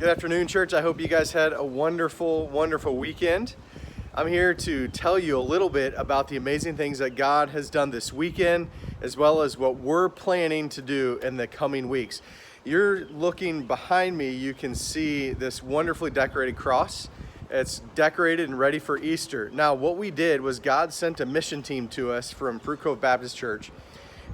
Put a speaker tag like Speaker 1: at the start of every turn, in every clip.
Speaker 1: Good afternoon, church. I hope you guys had a wonderful, wonderful weekend. I'm here to tell you a little bit about the amazing things that God has done this weekend, as well as what we're planning to do in the coming weeks. You're looking behind me, you can see this wonderfully decorated cross. It's decorated and ready for Easter. Now, what we did was God sent a mission team to us from Fruit Cove Baptist Church,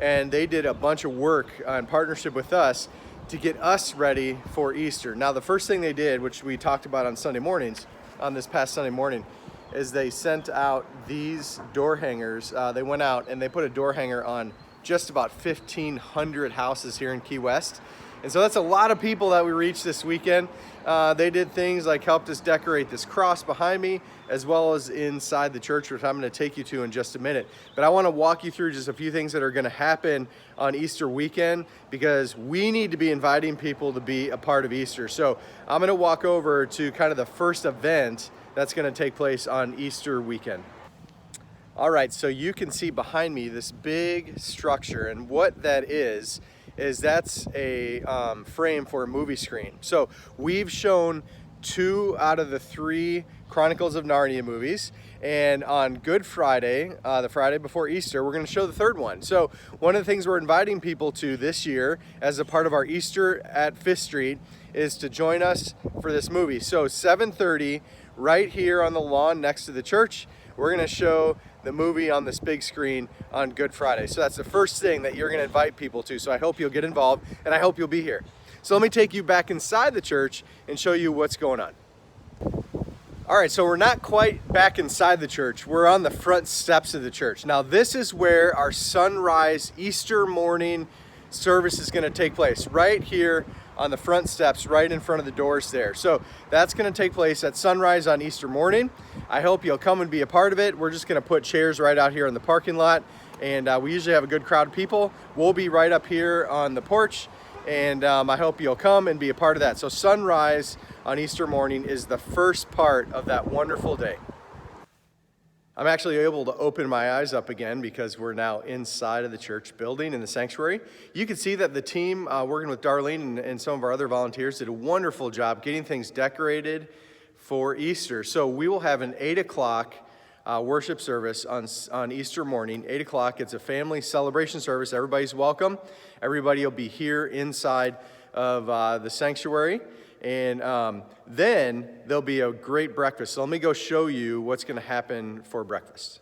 Speaker 1: and they did a bunch of work in partnership with us to get us ready for Easter. Now, the first thing they did, which we talked about on Sunday mornings, on this past Sunday morning, is they sent out these door hangers. They went out and they put a door hanger on just about 1,500 houses here in Key West. And so that's a lot of people that we reached this weekend. They did things like helped us decorate this cross behind me, as well as inside the church, which I'm going to take you to in just a minute. But I want to walk you through just a few things that are going to happen on Easter weekend, because we need to be inviting people to be a part of Easter. So I'm going to walk over to kind of the first event that's going to take place on Easter weekend. All right, so you can see behind me this big structure, and what that is that's a frame for a movie screen. So we've shown 2 out of the 3 Chronicles of Narnia movies, and on Good Friday, the Friday before Easter, we're going to show the 3rd one. So one of the things we're inviting people to this year as a part of our Easter at 5th Street is to join us for this movie. So 7:30, right here on the lawn next to the church, we're going to show the movie on this big screen on Good Friday. So that's the first thing that you're going to invite people to. So I hope you'll get involved, and I hope you'll be here. So let me take you back inside the church and show you what's going on. All right, so we're not quite back inside the church. We're on the front steps of the church. Now, this is where our sunrise Easter morning service is going to take place, right here on the front steps, right in front of the doors there. So that's going to take place at sunrise on Easter morning. I hope you'll come and be a part of it. We're just going to put chairs right out here in the parking lot, and we usually have a good crowd of people. We'll be right up here on the porch, and I hope you'll come and be a part of that. So sunrise on Easter morning is the first part of that wonderful day. I'm actually able to open my eyes up again because we're now inside of the church building in the sanctuary. You can see that the team working with Darlene and some of our other volunteers did a wonderful job getting things decorated for Easter. So we will have an 8 o'clock worship service on Easter morning. 8 o'clock, it's a family celebration service. Everybody's welcome. Everybody will be here inside of the sanctuary. And then there'll be a great breakfast. So let me go show you what's going to happen for breakfast.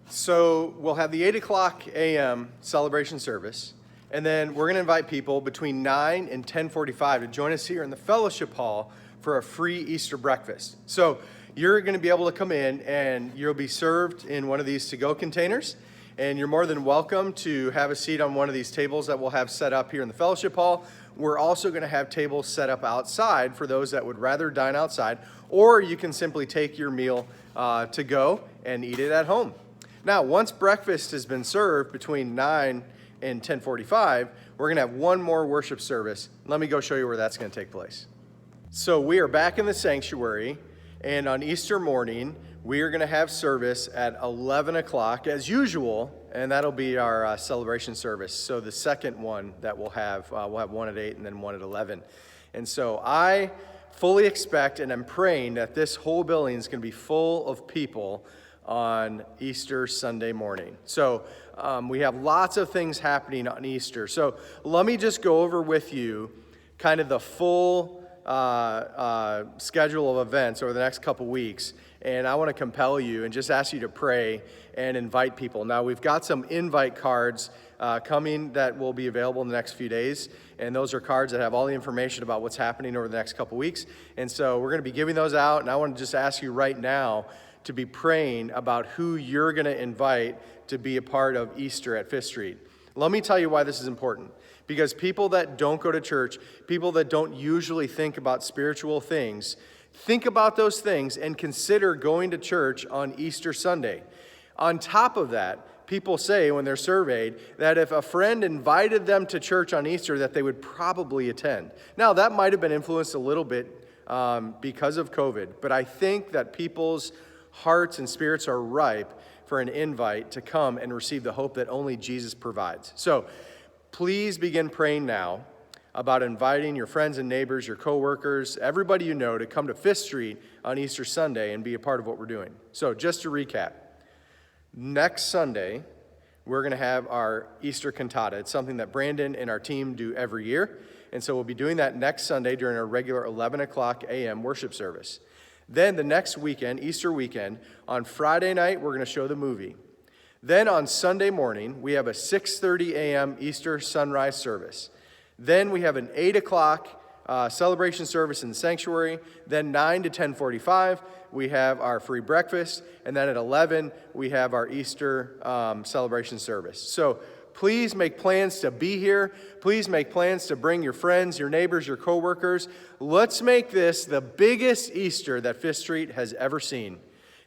Speaker 1: So we'll have the 8 o'clock a.m. celebration service. And then we're going to invite people between 9 and 10:45 to join us here in the fellowship hall for a free Easter breakfast. So you're going to be able to come in and you'll be served in one of these to-go containers. And you're more than welcome to have a seat on one of these tables that we'll have set up here in the fellowship hall. We're also going to have tables set up outside for those that would rather dine outside, or you can simply take your meal to go and eat it at home. Now, once breakfast has been served between 9 and 10:45, we're going to have one more worship service. Let me go show you where that's going to take place. So we are back in the sanctuary, and on Easter morning, we are going to have service at 11 o'clock as usual, and that'll be our celebration service. So the second one that we'll have one at 8 and then one at 11. And so I fully expect and I'm praying that this whole building is going to be full of people on Easter Sunday morning. So we have lots of things happening on Easter. So let me just go over with you kind of the full schedule of events over the next couple weeks. And I want to compel you and just ask you to pray and invite people. Now, we've got some invite cards coming that will be available in the next few days. And those are cards that have all the information about what's happening over the next couple weeks. And so we're going to be giving those out. And I want to just ask you right now to be praying about who you're going to invite to be a part of Easter at 5th Street. Let me tell you why this is important. Because people that don't go to church, people that don't usually think about spiritual things, think about those things and consider going to church on Easter Sunday. On top of that, people say when they're surveyed that if a friend invited them to church on Easter, that they would probably attend. Now, that might have been influenced a little bit because of COVID, but I think that people's hearts and spirits are ripe for an invite to come and receive the hope that only Jesus provides. So please begin praying now. about inviting your friends and neighbors, your coworkers, everybody you know to come to Fifth Street on Easter Sunday and be a part of what we're doing. So just to recap, next Sunday, we're going to have our Easter cantata. It's something that Brandon and our team do every year. And so we'll be doing that next Sunday during our regular 11 o'clock a.m. worship service. Then the next weekend, Easter weekend, on Friday night, we're going to show the movie. Then on Sunday morning, we have a 6:30 a.m. Easter sunrise service. Then we have an 8 o'clock celebration service in the sanctuary. Then 9 to 10:45, we have our free breakfast. And then at 11, we have our Easter celebration service. So please make plans to be here. Please make plans to bring your friends, your neighbors, your coworkers. Let's make this the biggest Easter that Fifth Street has ever seen.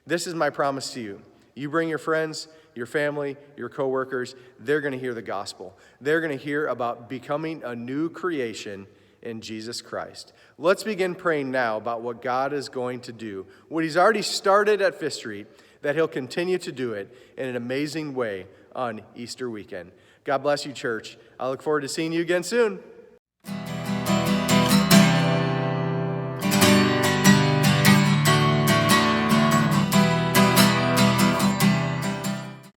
Speaker 1: This is my promise to you. You bring your friends, your family, your coworkers, they're going to hear the gospel. They're going to hear about becoming a new creation in Jesus Christ. Let's begin praying now about what God is going to do, what he's already started at Fifth Street, that he'll continue to do it in an amazing way on Easter weekend. God bless you, church. I look forward to seeing you again soon.